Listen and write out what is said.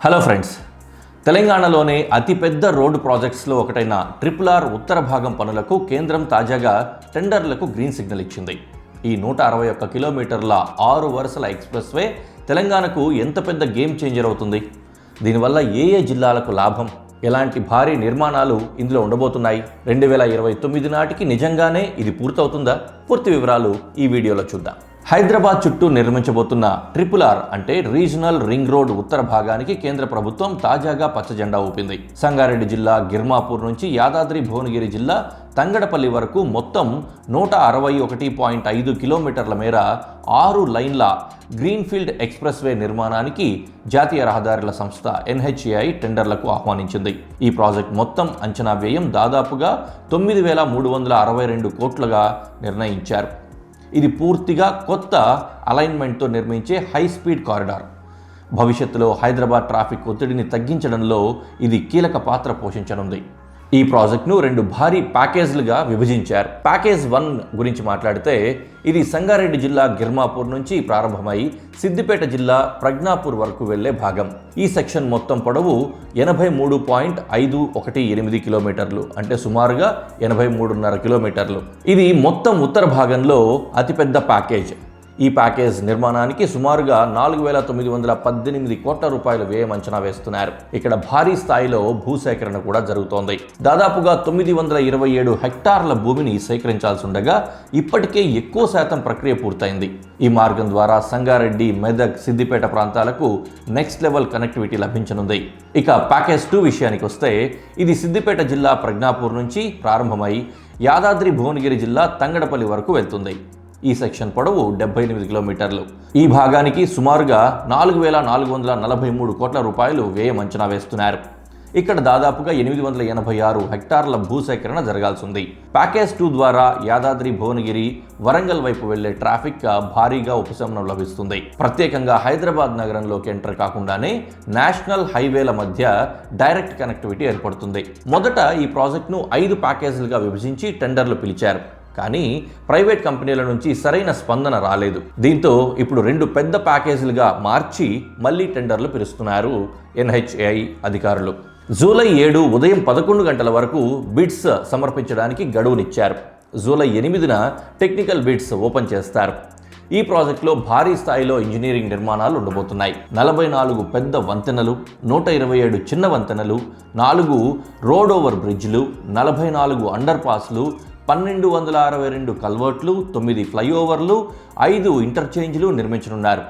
Hello friends, తెలంగాణలోనే అతిపెద్ద road ప్రాజెక్ట్స్లో ఒకటైన RRR ఉత్తర భాగం పనులకు కేంద్రం తాజాగా టెండర్లకు గ్రీన్ సిగ్నల్ ఇచ్చింది. ఈ 161 కిలోమీటర్ల 6 వరుసల ఎక్స్ప్రెస్ వే తెలంగాణకు ఎంత పెద్ద గేమ్ చేంజర్ అవుతుంది? దీనివల్ల ఏ జిల్లాలకు లాభం, ఎలాంటి భారీ నిర్మాణాలు ఇందులో ఉండబోతున్నాయి? 2029 నాటికి నిజంగానే ఇది పూర్తవుతుందా? పూర్తి వివరాలు ఈ వీడియోలో చూద్దాం. హైదరాబాద్ చుట్టూ నిర్మించబోతున్న RRR అంటే రీజనల్ రింగ్ రోడ్ ఉత్తర భాగానికి కేంద్ర ప్రభుత్వం తాజాగా పచ్చజెండా ఊపింది. సంగారెడ్డి జిల్లా గిర్మాపూర్ నుంచి యాదాద్రి భువనగిరి జిల్లా తంగడపల్లి వరకు మొత్తం 161.5 కిలోమీటర్ల మేర 6 లైన్ల గ్రీన్ఫీల్డ్ ఎక్స్ప్రెస్ వే నిర్మాణానికి జాతీయ రహదారుల సంస్థ NHAI టెండర్లకు ఆహ్వానించింది. ఈ ప్రాజెక్ట్ మొత్తం అంచనా వ్యయం దాదాపుగా 9,362 కోట్లుగా నిర్ణయించారు. ఇది పూర్తిగా కొత్త అలైన్మెంట్తో నిర్మించే హై స్పీడ్ కారిడార్. భవిష్యత్తులో హైదరాబాద్ ట్రాఫిక్ ఒత్తిడిని తగ్గించడంలో ఇది కీలక పాత్ర పోషించనుంది. ఈ ప్రాజెక్టును 2 భారీ ప్యాకేజీలుగా విభజించారు. ప్యాకేజ్ 1 గురించి మాట్లాడితే ఇది సంగారెడ్డి జిల్లా గిర్మాపూర్ నుంచి ప్రారంభమై సిద్దిపేట జిల్లా ప్రజ్ఞాపూర్ వరకు వెళ్లే భాగం. ఈ సెక్షన్ మొత్తం పొడవు 83.518 కిలోమీటర్లు, అంటే సుమారుగా 83.5 కిలోమీటర్లు. ఇది మొత్తం ఉత్తర భాగంలో అతిపెద్ద ప్యాకేజ్. ఈ ప్యాకేజ్ నిర్మాణానికి సుమారుగా 4,918 కోట్ల రూపాయల వ్యయం అంచనా వేస్తున్నారు. ఇక్కడ భారీ స్థాయిలో భూసేకరణ కూడా జరుగుతోంది. దాదాపుగా 927 హెక్టార్ల భూమిని సేకరించాల్సి ఉండగా ఇప్పటికే ఎక్కువ శాతం ప్రక్రియ పూర్తయింది. ఈ మార్గం ద్వారా సంగారెడ్డి, మెదక్, సిద్దిపేట ప్రాంతాలకు నెక్స్ట్ లెవెల్ కనెక్టివిటీ లభించనుంది. ఇక ప్యాకేజ్ 2 విషయానికి వస్తే ఇది సిద్దిపేట జిల్లా ప్రజ్ఞాపూర్ నుంచి ప్రారంభమై యాదాద్రి భువనగిరి జిల్లా తంగడపల్లి వరకు వెళ్తుంది. ఈ సెక్షన్ పొడవు 78 కిలోమీటర్లు. ఈ భాగానికి సుమారుగా 4,443 కోట్ల రూపాయలు వ్యయం అంచనా వేస్తున్నారు. ఇక్కడ దాదాపుగా 886 హెక్టార్ల భూసేకరణ జరగాల్సి ఉంది. ప్యాకేజ్ 2 ద్వారా యాదాద్రి భువనగిరి, వరంగల్ వైపు వెళ్లే ట్రాఫిక్ భారీగా ఉపశమనం లభిస్తుంది. ప్రత్యేకంగా హైదరాబాద్ నగరంలోకి ఎంటర్ కాకుండానే నేషనల్ హైవేల మధ్య డైరెక్ట్ కనెక్టివిటీ ఏర్పడుతుంది. మొదట ఈ ప్రాజెక్టును 5 ప్యాకేజీలుగా విభజించి టెండర్లు పిలిచారు. కానీ ప్రైవేట్ కంపెనీల నుంచి సరైన స్పందన రాలేదు. దీంతో ఇప్పుడు 2 పెద్ద ప్యాకేజీలుగా మార్చి మళ్లీ టెండర్లు పిలుస్తున్నారు NHAI అధికారులు. జూలై 7 ఉదయం 11 గంటల వరకు బిడ్స్ సమర్పించడానికి గడువునిచ్చారు. జూలై 8న టెక్నికల్ బిడ్స్ ఓపెన్ చేస్తారు. ఈ ప్రాజెక్టులో భారీ స్థాయిలో ఇంజనీరింగ్ నిర్మాణాలు ఉండబోతున్నాయి. 44 పెద్ద వంతెనలు, 127 చిన్న వంతెనలు, 4 రోడ్ ఓవర్ బ్రిడ్జ్లు, 44 అండర్ పాస్లు, 1262 కల్వర్ట్లు, 9 ఫ్లైఓవర్లు, 5 ఇంటర్చేంజ్లు నిర్మించనున్నారు.